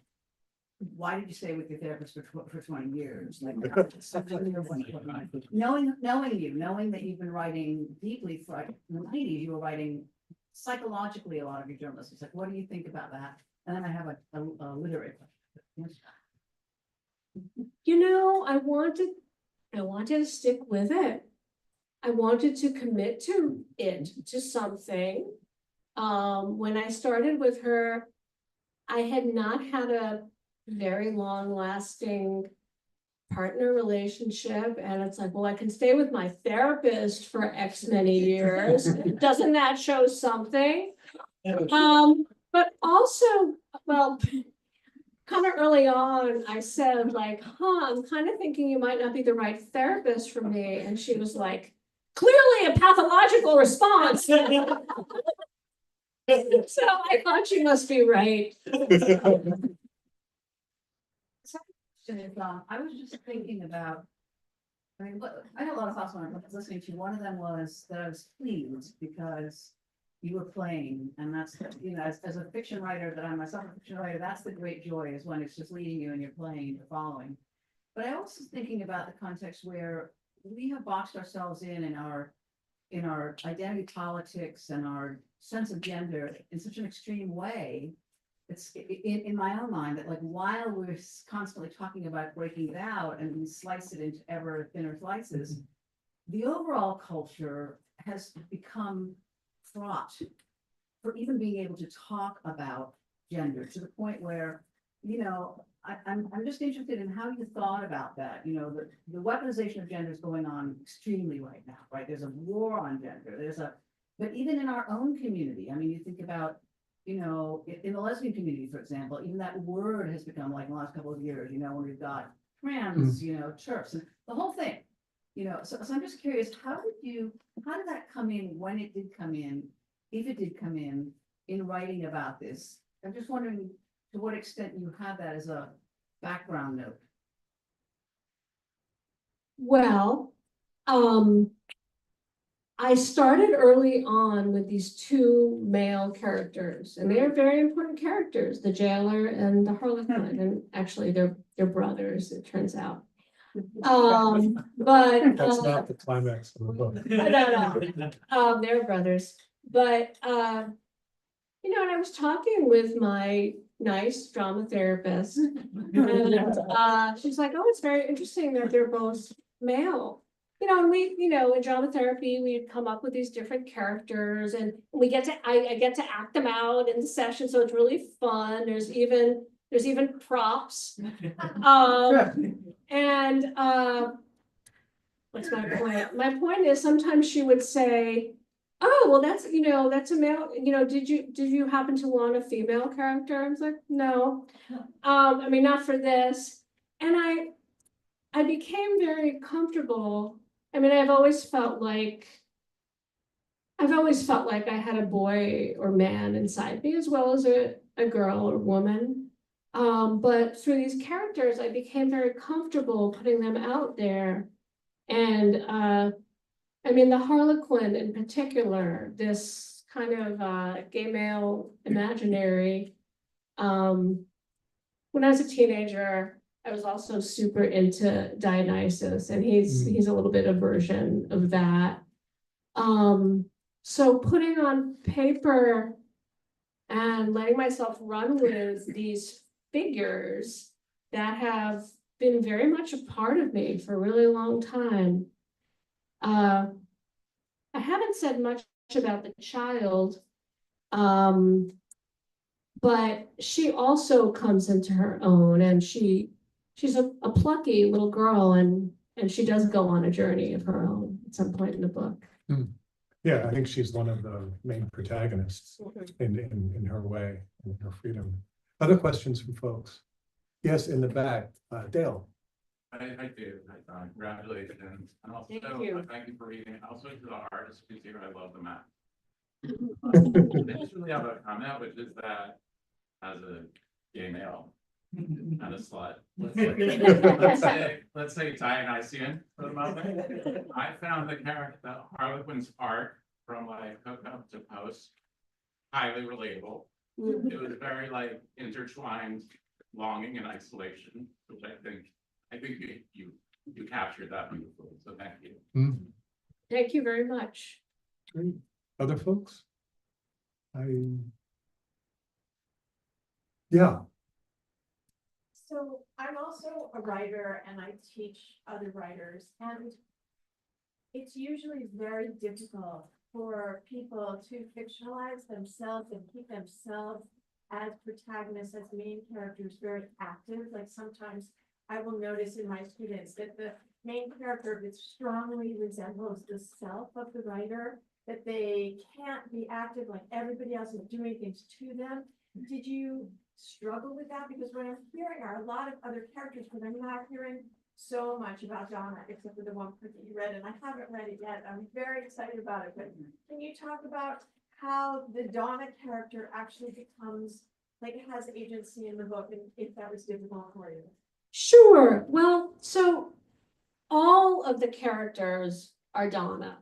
why did you stay with your therapist for 20 years? Like, knowing that you've been writing deeply for in the 90s, you were writing psychologically a lot of your journalism. It's like, what do you think about that? And then I have a literary question. You know, I wanted to stick with it. I wanted to commit to it, to something. When I started with her, I had not had a very long lasting partner relationship. And it's like, well, I can stay with my therapist for X many years. Doesn't that show something? But also, well, kind of early on, I said like, I'm kind of thinking you might not be the right therapist for me. And she was like, clearly a pathological response. So I thought she must be right. I was just thinking about, I mean, I had a lot of thoughts when I was listening to you. One of them was that I was pleased because you were playing, and that's, you know, as a fiction writer, that I'm myself a fiction writer, that's the great joy, is when it's just leading you and you're playing and you're following. But I also thinking about the context where we have boxed ourselves in our identity politics and our sense of gender in such an extreme way. It's in my own mind that, like, while we're constantly talking about breaking it out and we slice it into ever thinner slices, the overall culture has become fraught for even being able to talk about gender, to the point where, you know, I'm just interested in how you thought about that. You know, the weaponization of gender is going on extremely right now, right? There's a war on gender. But even in our own community, I mean, you think about, you know, in the lesbian community, for example, even that word has become, like, in the last couple of years, you know, when we've got trans, you know, TERFs, and the whole thing, you know. So I'm just curious, how did that come in, when it did come in, if it did come in writing about this? I'm just wondering to what extent you have that as a background note. Well, I started early on with these two male characters, and they're very important characters, the jailer and the harlequin, and actually they're brothers, it turns out. But That's not the climax of the book. no, they're brothers. But you know, and I was talking with my nice drama therapist, and she's like, "Oh, it's very interesting that they're both male." You know, and we, you know, in drama therapy, we'd come up with these different characters, and I get to act them out in the session, so it's really fun. There's even props. And what's my point? My point is, sometimes she would say, "Oh, well, that's, you know, that's a male, you know, did you happen to want a female character?" I was like, "No, I mean, not for this." And I became very comfortable. I mean, I've always felt like I had a boy or man inside me, as well as a girl or woman. But through these characters, I became very comfortable putting them out there. And I mean, the harlequin in particular, this kind of gay male imaginary. When I was a teenager, I was also super into Dionysus, and he's a little bit a version of that. So putting on paper and letting myself run with these figures that have been very much a part of me for a really long time. I haven't said much about the child. But she also comes into her own, and she's a plucky little girl, and she does go on a journey of her own at some point in the book. Yeah, I think she's one of the main protagonists in her way, in her freedom. Other questions from folks? Yes, in the back, Dale. I do, congratulations, and also, Thank you. thank you for reading, also to the artist, who's here, I love the map. I just really have a comment, which is that, as a gay male, and a slut, let's say Ty and I see him for the moment, I found the Harlequin's arc from like hookup to post highly relatable. It was very like intertwined longing and isolation, which I think you captured that beautifully, so thank you. Thank you very much. Great. Other folks? Yeah, So I'm also a writer and I teach other writers, and it's usually very difficult for people to fictionalize themselves and keep themselves as protagonists, as main characters, very active. Like sometimes I will notice in my students that the main character that strongly resembles the self of the writer, that they can't be active like everybody else is doing things to them. Did you struggle with that? Because what I'm hearing are a lot of other characters, but I'm not hearing so much about Donna, except for the one that you read, and I haven't read it yet. I'm very excited about it, but can you talk about how the Donna character actually becomes, like, has agency in the book, and if that was difficult for you? Sure. Well, so all of the characters are Donna.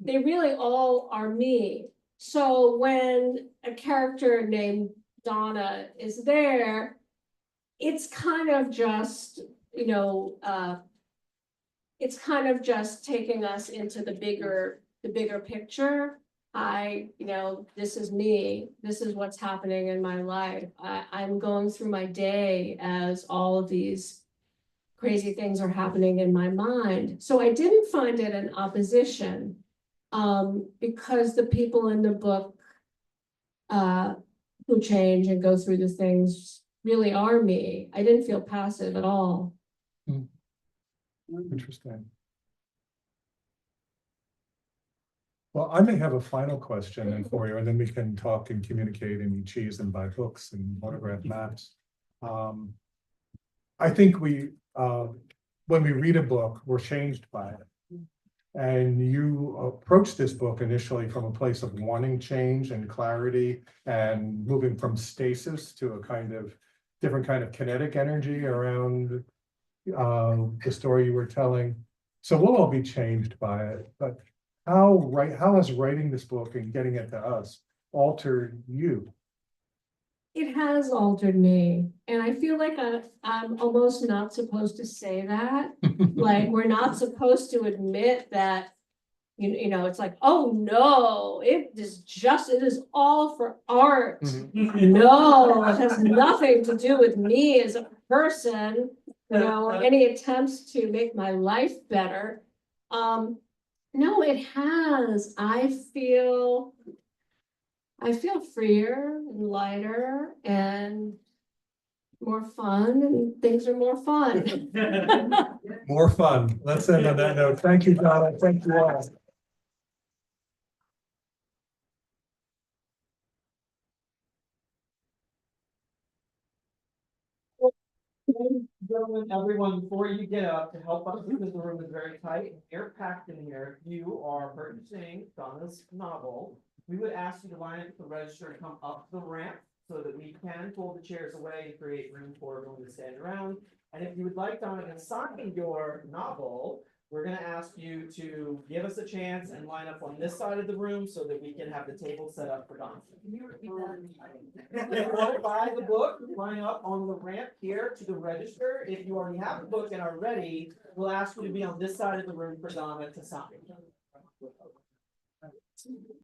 They really all are me. So when a character named Donna is there, it's kind of just, it's kind of just taking us into the bigger picture. This is me. This is what's happening in my life. I'm going through my day as all of these crazy things are happening in my mind. So I didn't find it an opposition, because the people in the book who change and go through the things really are me. I didn't feel passive at all. interesting. Well, I may have a final question then for you, and then we can talk and communicate and cheese and buy books and autograph maps. I think when we read a book, we're changed by it. And you approached this book initially from a place of wanting change and clarity and moving from stasis to a kind of different kind of kinetic energy around the story you were telling. So we'll all be changed by it, but how has writing this book and getting it to us altered you? It has altered me, and I feel like I'm almost not supposed to say that. Like, we're not supposed to admit that, it's like, oh no, it is all for art. No, it has nothing to do with me as a person, or any attempts to make my life better. No, it has. I feel freer and lighter and more fun, and things are more fun. More fun. Let's end on that note. Thank you, Donna. Thank you all. Gentlemen, everyone, before you get up to help us, because the room is very tight and air-packed in here, if you are purchasing Donna's novel, we would ask you to line up at the register and come up the ramp so that we can pull the chairs away and create room for everyone to stand around. And if you would like Donna to sign your novel, we're gonna ask you to give us a chance and line up on this side of the room so that we can have the table set up for Donna. If you want to buy the book, line up on the ramp here to the register. If you already have the book and are ready, we'll ask you to be on this side of the room for Donna to sign.